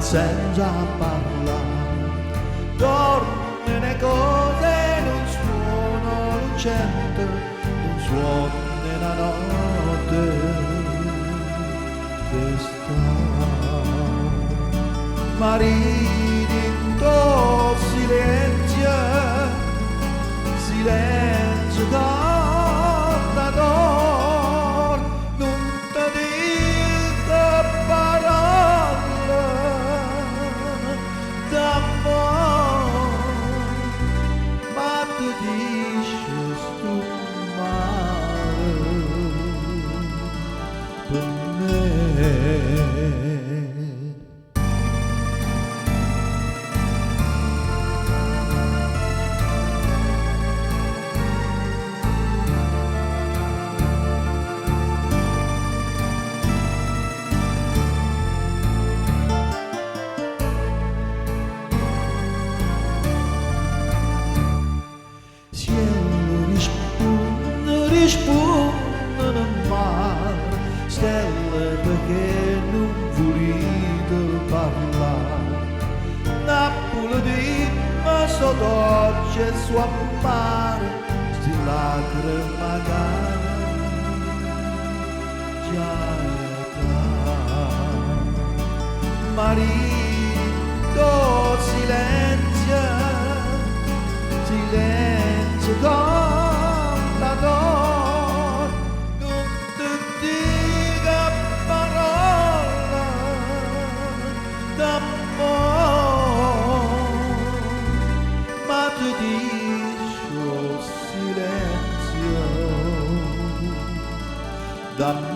senza parlare, dorme le cose in un suono lucente, un suono nella notte che sta. Maridito silenzio, silenzio cantatore, non ti dico parole d'amore, ma tu dici sto male per me. Rispondono al mare, stelle perché non volete parlare. Napolitaines sotto oggi su mare, sti lacrime cara, già marito silenzio, silenzio cantatore, non ti dica parola d'amore, ma tu dici silenzio d'amore.